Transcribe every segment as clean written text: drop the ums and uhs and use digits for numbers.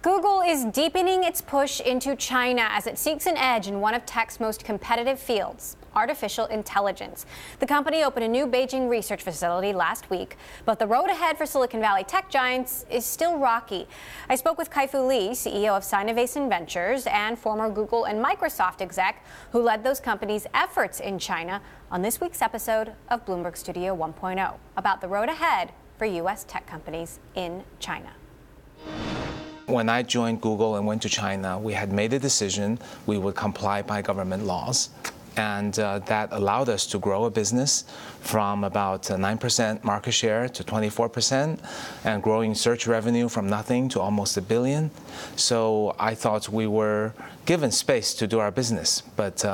Google is deepening its push into China as it seeks an edge in one of tech's most competitive fields, artificial intelligence. The company opened a new Beijing research facility last week, but the road ahead for Silicon Valley tech giants is still rocky. I spoke with Kai-Fu Lee, CEO of Sinovation Ventures and former Google and Microsoft exec who led those companies' efforts in China on this week's episode of Bloomberg Studio 1.0 about the road ahead for U.S. tech companies in China. When I joined Google and went to China, we had made a decision we would comply by government laws. And that allowed us to grow a business from about 9% market share to 24%, and growing search revenue from nothing to almost $1 billion. So I thought we were given space to do our business. But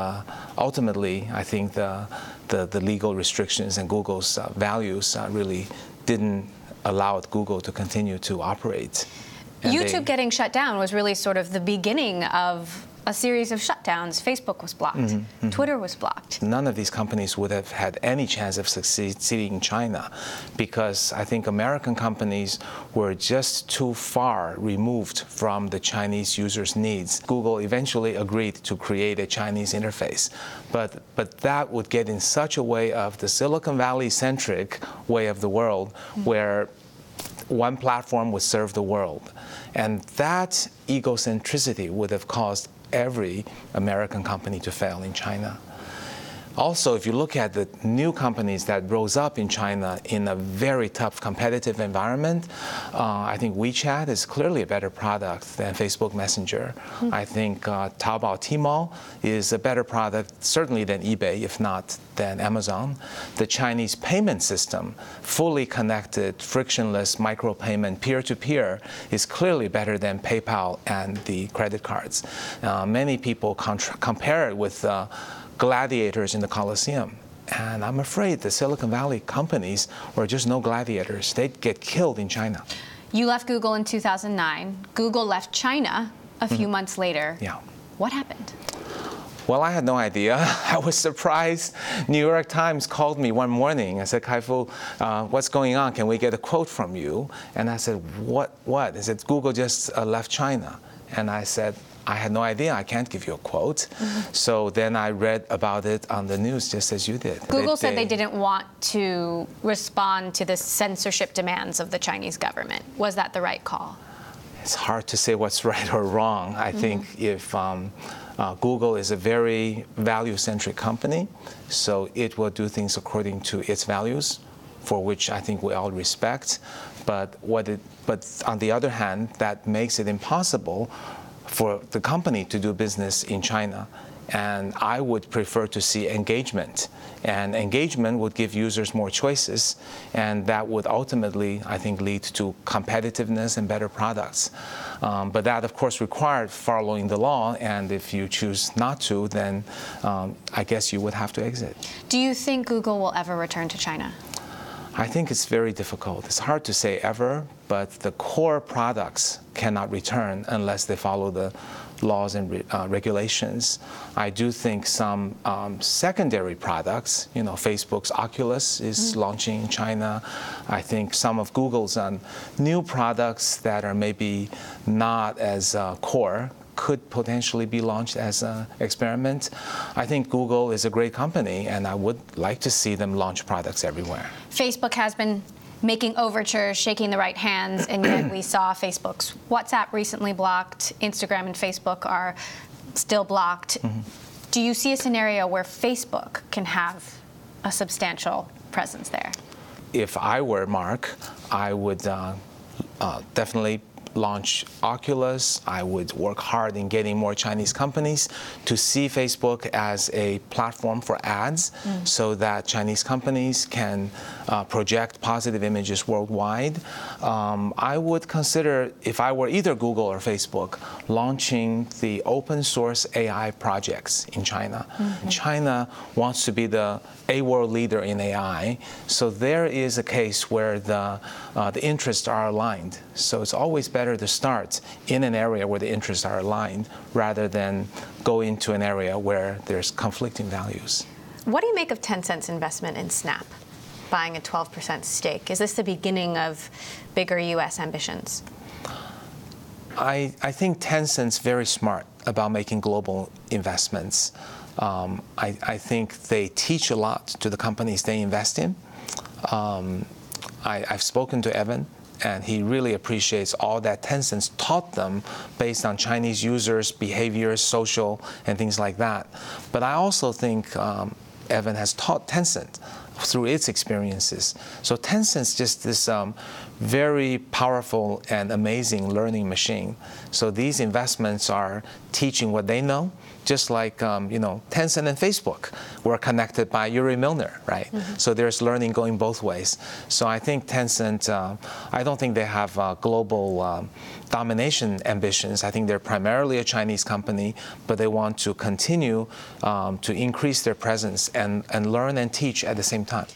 ultimately, I think the legal restrictions and Google's values really didn't allow Google to continue to operate. YouTube getting shut down was really sort of the beginning of a series of shutdowns. Facebook was blocked. Twitter was blocked. None of these companies would have had any chance of succeeding in China because I think American companies were just too far removed from the Chinese users' needs. Google eventually agreed to create a Chinese interface, but that would get in such a way of the Silicon Valley-centric way of the world where one platform would serve the world. And that egocentricity would have caused every American company to fail in China. Also, if you look at the new companies that rose up in China in a very tough competitive environment, I think WeChat is clearly a better product than Facebook Messenger. I think Taobao Tmall is a better product, certainly than eBay, if not than Amazon. The Chinese payment system, fully connected, frictionless micropayment, peer-to-peer, is clearly better than PayPal and the credit cards. Many people compare it with gladiators in the Colosseum. And I'm afraid the Silicon Valley companies were just no gladiators. They'd get killed in China. You left Google in 2009. Google left China a few months later. Yeah. What happened? Well, I had no idea. I was surprised. New York Times called me one morning and said, Kai-Fu, what's going on? Can we get a quote from you? And I said, what? They said, Google just left China. And I said, I had no idea. I can't give you a quote. So then I read about it on the news just as you did. Google said they didn't want to respond to the censorship demands of the Chinese government. Was that the right call? It's hard to say what's right or wrong. I think if Google is a very value-centric company, so it will do things according to its values, for which I think we all respect. But on the other hand, that makes it impossible for the company to do business in China. And I would prefer to see engagement. And engagement would give users more choices, and that would ultimately, I think, lead to competitiveness and better products. But that, of course, required following the law, and if you choose not to, then I guess you would have to exit. Do you think Google will ever return to China? I think it's very difficult. It's hard to say ever, but the core products cannot return unless they follow the laws and regulations. I do think some secondary products, Facebook's Oculus is launching in China. I think some of Google's new products that are maybe not as core could potentially be launched as an experiment. I think Google is a great company, and I would like to see them launch products everywhere. Facebook has been making overtures, shaking the right hands, and yet we saw Facebook's WhatsApp recently blocked. Instagram and Facebook are still blocked. Do you see a scenario where Facebook can have a substantial presence there? If I were Mark, I would definitely launch Oculus. I would work hard in getting more Chinese companies to see Facebook as a platform for ads so that Chinese companies can project positive images worldwide. I would consider, if I were either Google or Facebook, launching the open source AI projects in China. China wants to be the world leader in AI, so there is a case where the interests are aligned. So it's always better to start in an area where the interests are aligned rather than go into an area where there's conflicting values. What do you make of Tencent's investment in Snap, buying a 12% stake? Is this the beginning of bigger U.S. ambitions? I think Tencent's very smart about making global investments. I think they teach a lot to the companies they invest in. I've spoken to Evan, and he really appreciates all that Tencent's taught them based on Chinese users' behaviors, social, and things like that. But I also think Evan has taught Tencent through its experiences. So Tencent's just this very powerful and amazing learning machine. So these investments are teaching what they know, just like Tencent and Facebook were connected by Yuri Milner, right? Mm-hmm. So there's learning going both ways. So I think Tencent, I don't think they have global domination ambitions. I think they're primarily a Chinese company, but they want to continue to increase their presence and learn and teach at the same time.